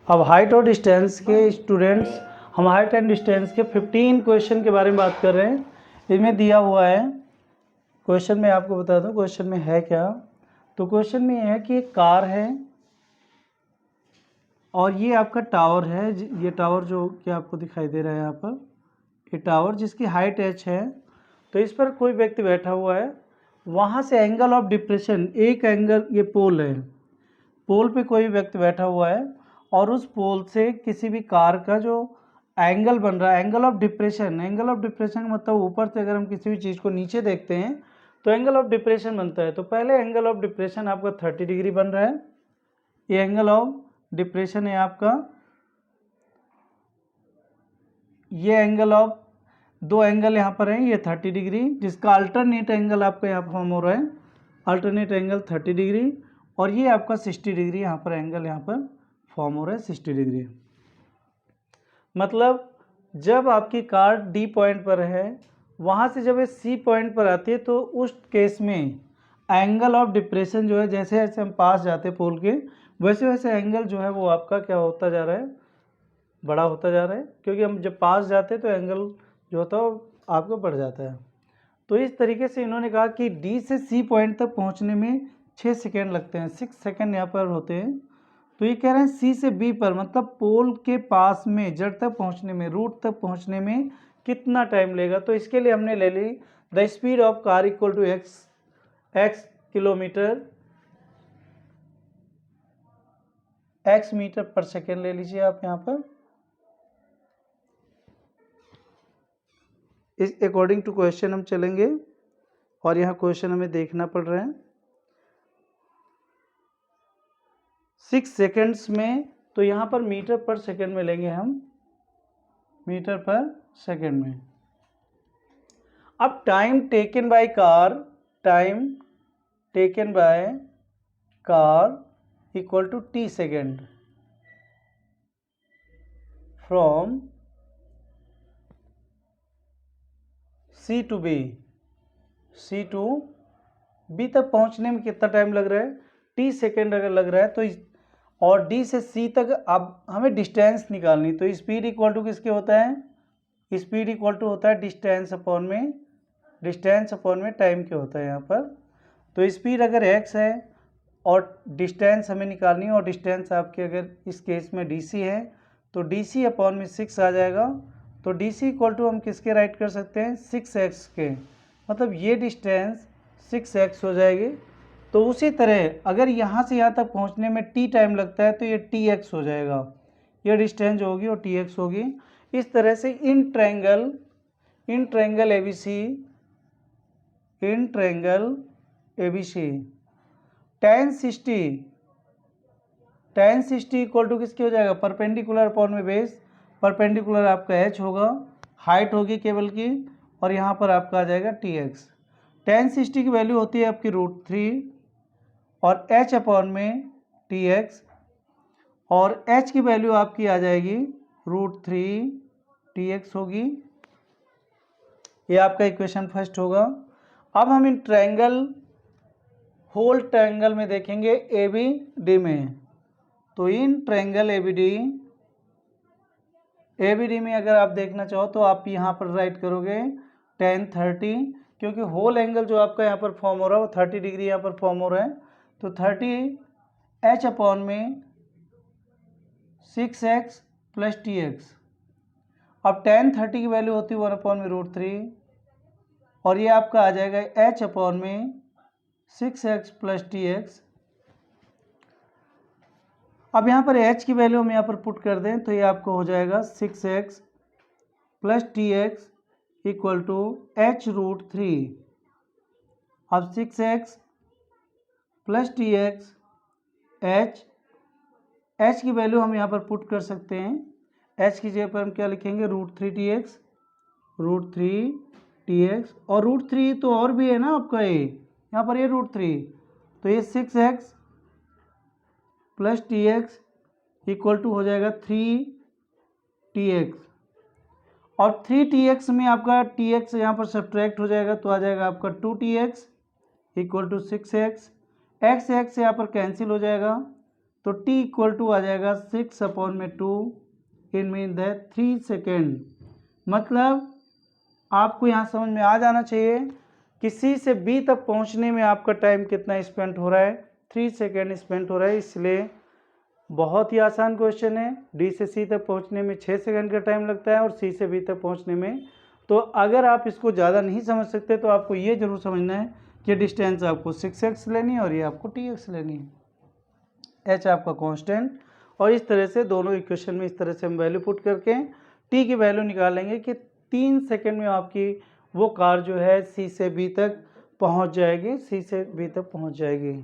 अब हाइट और डिस्टेंस के स्टूडेंट्स, हम हाइट एंड डिस्टेंस के 15 क्वेश्चन के बारे में बात कर रहे हैं। इसमें दिया हुआ है क्वेश्चन में, आपको बता दूं क्वेश्चन में है क्या। तो क्वेश्चन में यह है कि एक कार है और ये आपका टावर है। ये टावर जो कि आपको दिखाई दे रहा है यहाँ पर, ये टावर जिसकी हाइट h है। तो इस पर कोई व्यक्ति बैठा हुआ है। वहाँ से एंगल ऑफ डिप्रेशन, एक एंगल, ये पोल है, पोल पे कोई व्यक्ति बैठा हुआ है और उस पोल से किसी भी कार का जो एंगल बन रहा है, angle of depression. Angle of depression का मतलब ऊपर से अगर हम किसी भी चीज़ को नीचे देखते हैं तो एंगल ऑफ डिप्रेशन बनता है। तो पहले एंगल ऑफ डिप्रेशन आपका 30 डिग्री बन रहा है। ये एंगल ऑफ डिप्रेशन है आपका। ये एंगल ऑफ, दो एंगल यहाँ पर हैं, ये 30 डिग्री, जिसका अल्टरनेट एंगल आपका यहाँ फॉर्म हो रहा है, अल्टरनेट एंगल 30 डिग्री। और ये आपका 60 डिग्री यहाँ पर एंगल यहाँ पर फॉर्म हो रहा है, 60 डिग्री। मतलब जब आपकी कार डी पॉइंट पर है, वहाँ से जब ये सी पॉइंट पर आती है तो उस केस में एंगल ऑफ डिप्रेशन जो है, जैसे जैसे हम पास जाते हैं पोल के, वैसे वैसे एंगल जो है वो आपका क्या होता जा रहा है, बड़ा होता जा रहा है। क्योंकि हम जब पास जाते हैं तो एंगल जो होता है आपका बढ़ जाता है। तो इस तरीके से इन्होंने कहा कि डी से सी पॉइंट तक पहुंचने में 6 सेकेंड लगते हैं, 6 सेकेंड यहाँ पर होते हैं। तो ये कह रहे हैं सी से बी पर, मतलब पोल के पास में जड़ तक पहुंचने में, रूट तक पहुंचने में कितना टाइम लेगा। तो इसके लिए हमने ले ली the speed of car equal to X kilometre, X metre per second ले लीजिए आप यहाँ पर। इस अकॉर्डिंग टू क्वेश्चन हम चलेंगे और यहाँ क्वेश्चन हमें देखना पड़ रहा है 6 सेकेंड्स में। तो यहाँ पर मीटर पर सेकेंड में लेंगे हम, मीटर पर सेकेंड में। अब time taken by car, time taken by car equal to T second from C to B, C to B तक पहुंचने में कितना टाइम लग रहा है, टी सेकेंड अगर लग रहा है तो और डी से सी तक अब हमें डिस्टेंस निकालनी। तो स्पीड इक्वल टू किसके होता है, स्पीड इक्वल टू होता है डिस्टेंस अपॉन में, डिस्टेंस अपॉन में टाइम के होता है यहाँ पर। तो स्पीड अगर x है और डिस्टेंस हमें निकालनी है, और डिस्टेंस आपके अगर इस केस में डी है तो डी सी अपॉन में 6 आ जाएगा। तो डी सी इक्वल टू हम किसके राइट कर सकते हैं, 6x के, मतलब ये डिस्टेंस 6x हो जाएगी। तो उसी तरह अगर यहाँ से यहाँ तक पहुँचने में t टाइम लगता है तो ये tx हो जाएगा, ये डिस्टेंस जो होगी वो tx होगी। इस तरह से in triangle ABC, in triangle ABC tan 60 equal to किसकी हो जाएगा, परपेंडिकुलर अपॉन में बेस। परपेंडिकुलर आपका h होगा, हाइट होगी केबल की, और यहाँ पर आपका आ जाएगा tx। tan 60 की वैल्यू होती है आपकी √3 और h अपॉन में tx, और h की वैल्यू आपकी आ जाएगी √3 tx होगी। ये आपका इक्वेशन फर्स्ट होगा। अब हम इन ट्रायंगल, होल ट्रायंगल में देखेंगे ABD में। तो इन ट्रायंगल ABD में अगर आप देखना चाहो तो आप यहाँ पर राइट करोगे tan 30, क्योंकि होल एंगल जो आपका यहाँ पर फॉर्म हो रहा है वो 30 डिग्री यहाँ पर फॉर्म हो रहा है। तो 30 h अपॉन में 6x प्लस tx। अब tan 30 की वैल्यू होती है 1 अपॉन में √3, और ये आपका आ जाएगा h अपॉन में 6x प्लस tx। अब यहाँ पर h की वैल्यू हम यहाँ पर पुट कर दें तो ये आपको हो जाएगा 6x plus tx equal to h√3। अब 6x प्लस tx, h की वैल्यू हम यहाँ पर पुट कर सकते हैं। h की जगह पर हम क्या लिखेंगे, √3 tx, और √3 तो और भी है ना आपका, ये यहाँ पर ये √3, तो ये 6x plus tx equal to हो जाएगा 3tx, और 3tx में आपका tx यहाँ पर सब्ट्रैक्ट हो जाएगा तो आ जाएगा आपका 2tx equal to 6x। x यहाँ पर कैंसिल हो जाएगा तो t इक्वल टू आ जाएगा 6/2 इन मीन दैट 3 सेकेंड। मतलब आपको यहाँ समझ में आ जाना चाहिए कि C से B तक पहुँचने में आपका टाइम कितना स्पेंड हो रहा है, 3 सेकेंड स्पेंड हो रहा है। इसलिए बहुत ही आसान क्वेश्चन है। D से C तक पहुँचने में 6 सेकेंड का टाइम लगता है और C से B तक पहुँचने में। तो अगर आप इसको ज़्यादा नहीं समझ सकते तो आपको ये जरूर समझना है कि डिस्टेंस आपको 6x लेनी है और ये आपको tx लेनी है। h आपका कांस्टेंट, और इस तरह से दोनों इक्वेशन में इस तरह से हम वैल्यू पुट करके t की वैल्यू निकालेंगे कि 3 सेकेंड में आपकी वो कार जो है C से B तक पहुंच जाएगी, C से B तक पहुंच जाएगी।